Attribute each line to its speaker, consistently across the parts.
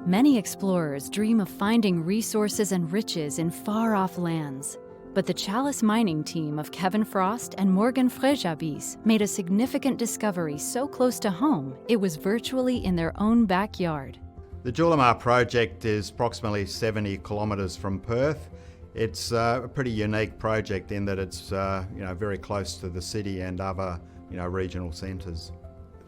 Speaker 1: Many explorers dream of finding resources and riches in far-off lands. But the Chalice mining team of Kevin Frost and Morgan Frejabise made a significant discovery so close to home, it was virtually in their own backyard.
Speaker 2: The Julimar project is approximately 70 kilometres from Perth. It's a pretty unique project in that it's very close to the city and other regional centres.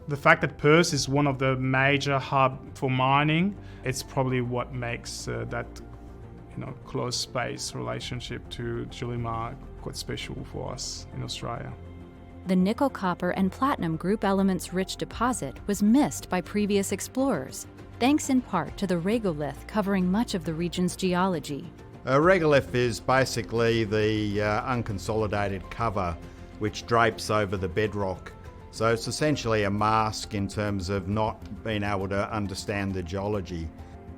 Speaker 3: The fact that Perth is one of the major hubs for mining, it's probably what makes that close space relationship to Julimar quite special for us in Australia.
Speaker 1: The nickel, copper, and platinum group elements rich deposit was missed by previous explorers, thanks in part to the regolith covering much of the region's geology.
Speaker 2: A regolith is basically the unconsolidated cover which drapes over the bedrock. So it's essentially a mask in terms of not being able to understand the geology.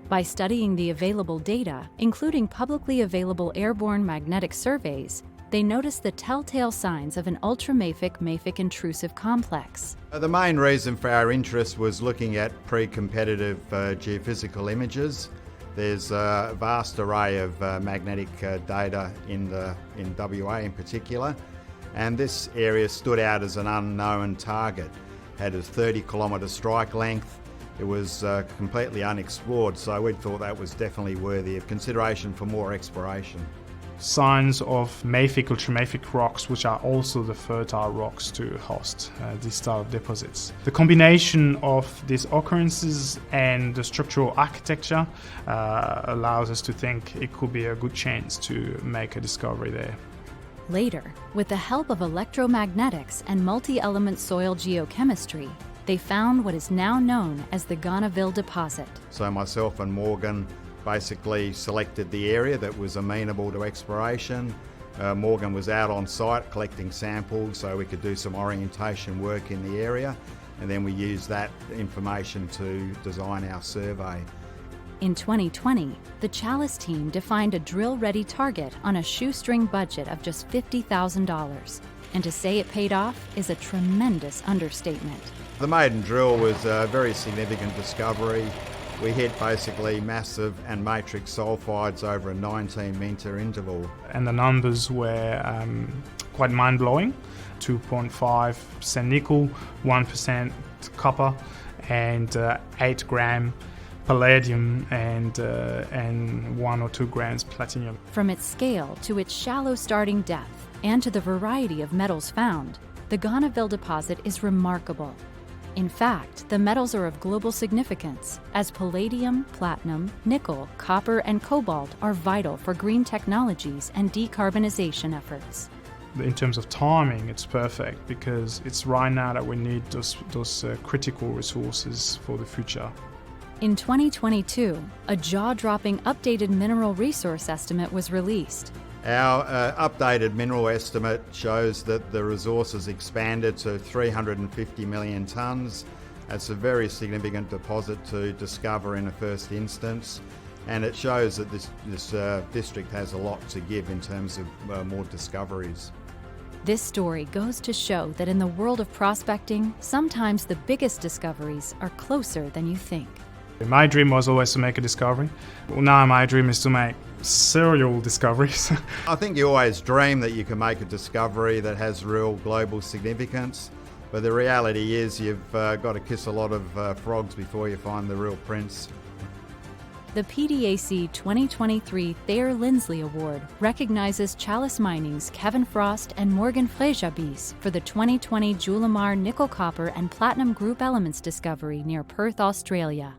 Speaker 1: By studying the available data, including publicly available airborne magnetic surveys, they noticed the telltale signs of an ultramafic intrusive complex.
Speaker 2: The main reason for our interest was looking at pre-competitive geophysical images. There's a vast array of magnetic data in WA in particular, and this area stood out as an unknown target. Had a 30-kilometre strike length. It was completely unexplored, so we thought that was definitely worthy of consideration for more exploration.
Speaker 3: Signs of mafic, ultramafic rocks, which are also the fertile rocks to host this style of deposits. The combination of these occurrences and the structural architecture allows us to think it could be a good chance to make a discovery there.
Speaker 1: Later, with the help of electromagnetics and multi-element soil geochemistry, they found what is now known as the Gonneville deposit.
Speaker 2: So myself and Morgan basically selected the area that was amenable to exploration. Morgan was out on site collecting samples so we could do some orientation work in the area, and then we used that information to design our survey.
Speaker 1: In 2020, the Chalice team defined a drill-ready target on a shoestring budget of just $50,000. And to say it paid off is a tremendous understatement.
Speaker 2: The maiden drill was a very significant discovery. We hit basically massive and matrix sulfides over a 19-metre interval. And
Speaker 3: the numbers were quite mind-blowing. 2.5% nickel, 1% copper, and 8 gram palladium and 1 or 2 grams platinum.
Speaker 1: From its scale to its shallow starting depth and to the variety of metals found, the Gonneville deposit is remarkable. In fact, the metals are of global significance, as palladium, platinum, nickel, copper, and cobalt are vital for green technologies and decarbonization efforts.
Speaker 3: In terms of timing, it's perfect because it's right now that we need those critical resources for the future.
Speaker 1: In 2022, a jaw-dropping updated mineral resource estimate was released.
Speaker 2: Our updated mineral estimate shows that the resource has expanded to 350 million tonnes. That's a very significant deposit to discover in the first instance, and it shows that this district has a lot to give in terms of more discoveries.
Speaker 1: This story goes to show that in the world of prospecting, sometimes the biggest discoveries are closer than you think.
Speaker 3: My dream was always to make a discovery. Well, now my dream is to make serial discoveries.
Speaker 2: I think you always dream that you can make a discovery that has real global significance, but the reality is you've got to kiss a lot of frogs before you find the real prince.
Speaker 1: The PDAC 2023 Thayer Lindsley Award recognizes Chalice Mining's Kevin Frost and Morgan Frejabise for the 2020 Julimar Nickel-Copper and Platinum Group Elements discovery near Perth, Australia.